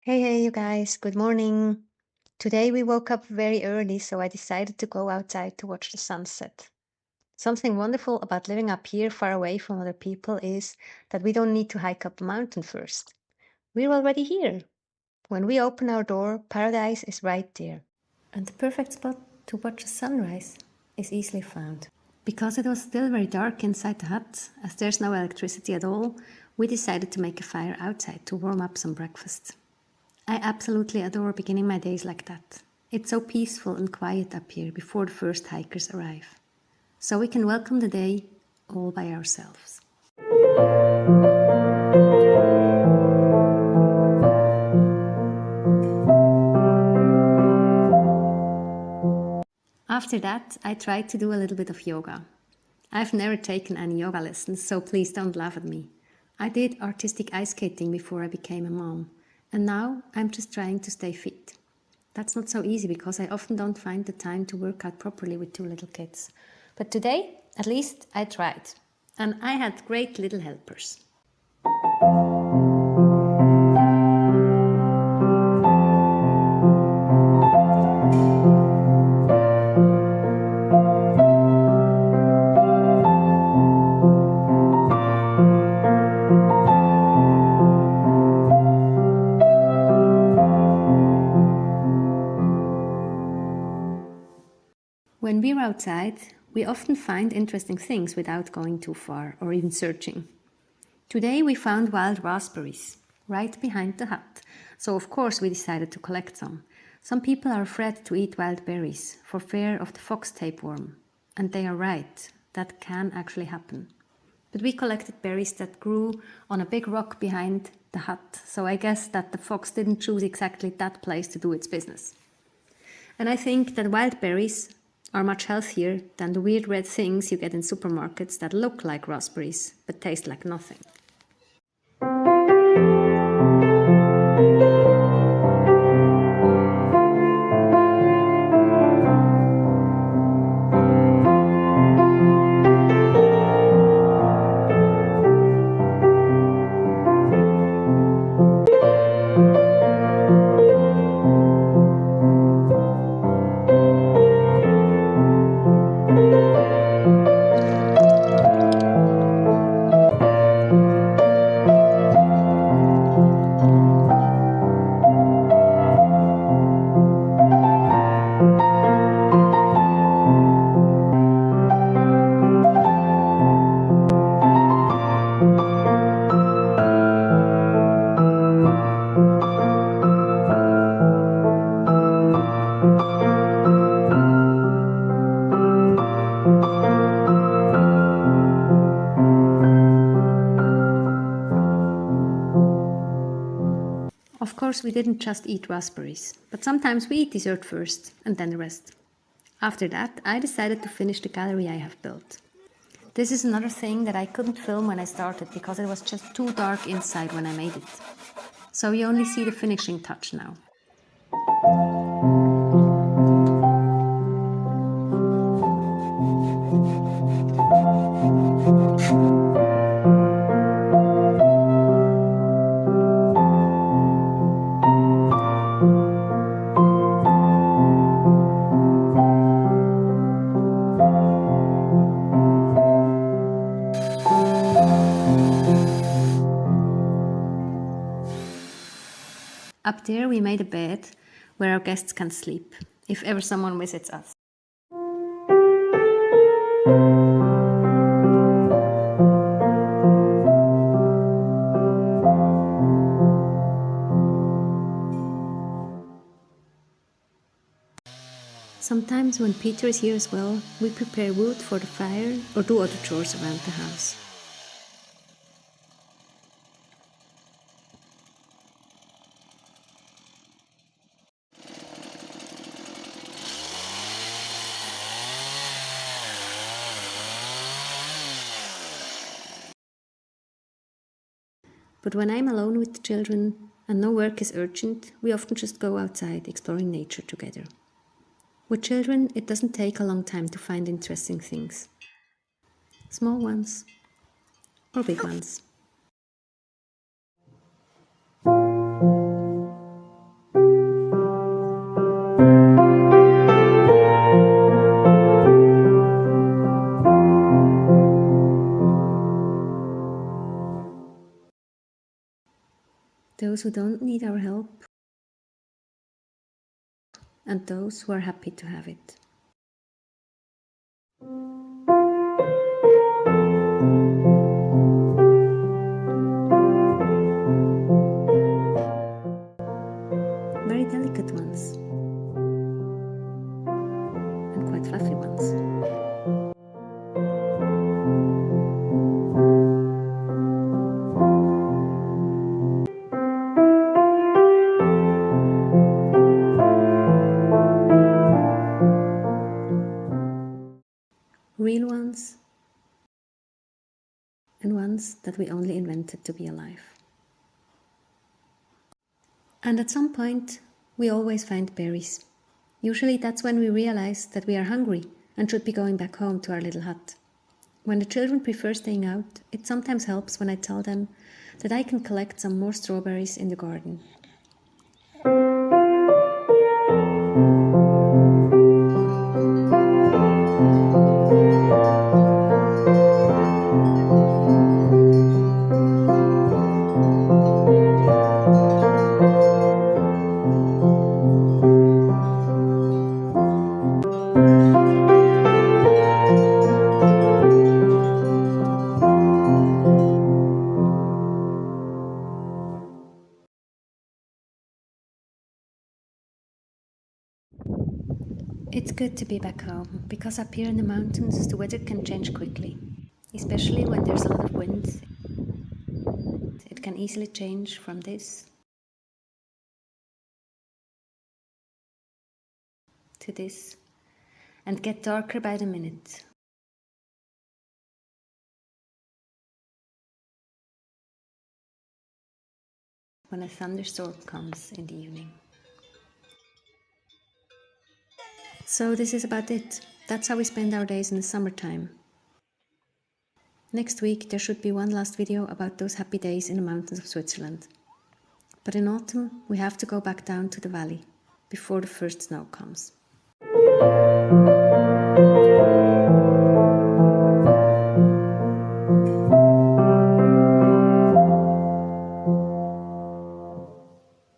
Hey, you guys, good morning. Today we woke up very early, so I decided to go outside to watch the sunset. Something wonderful about living up here far away from other people is that we don't need to hike up a mountain first. We're already here. When we open our door, paradise is right there. And the perfect spot to watch the sunrise is easily found. Because it was still very dark inside the hut, as there's no electricity at all, we decided to make a fire outside to warm up some breakfast. I absolutely adore beginning my days like that. It's so peaceful and quiet up here before the first hikers arrive. So we can welcome the day all by ourselves. After that, I tried to do a little bit of yoga. I've never taken any yoga lessons, so please don't laugh at me. I did artistic ice skating before I became a mom, and now I'm just trying to stay fit. That's not so easy because I often don't find the time to work out properly with two little kids. But today, at least, I tried. And I had great little helpers. When we're outside, we often find interesting things without going too far or even searching. Today we found wild raspberries right behind the hut, so of course we decided to collect some. Some people are afraid to eat wild berries for fear of the fox tapeworm, and they are right, that can actually happen. But we collected berries that grew on a big rock behind the hut, so I guess that the fox didn't choose exactly that place to do its business. And I think that wild berries are much healthier than the weird red things you get in supermarkets that look like raspberries but taste like nothing. Of course, we didn't just eat raspberries, but sometimes we eat dessert first and then the rest. After that, I decided to finish the gallery I have built. This is another thing that I couldn't film when I started because it was just too dark inside when I made it. So you only see the finishing touch now. Up there we made a bed where our guests can sleep, if ever someone visits us. Sometimes when Peter is here as well, we prepare wood for the fire or do other chores around the house. But when I'm alone with the children and no work is urgent, we often just go outside exploring nature together. With children, it doesn't take a long time to find interesting things. Small ones or big ones. those who don't need our help, and those who are happy to have it. Very delicate ones, and quite fluffy ones. Real ones, and ones that we only invented to be alive. And at some point, we always find berries. Usually that's when we realize that we are hungry and should be going back home to our little hut. When the children prefer staying out, it sometimes helps when I tell them that I can collect some more strawberries in the garden. It's good to be back home, because up here in the mountains the weather can change quickly. Especially when there's a lot of wind, it can easily change from this to this and get darker by the minute. When a thunderstorm comes in the evening. So this is about it. That's how we spend our days in the summertime. Next week there should be one last video about those happy days in the mountains of Switzerland. But in autumn we have to go back down to the valley before the first snow comes.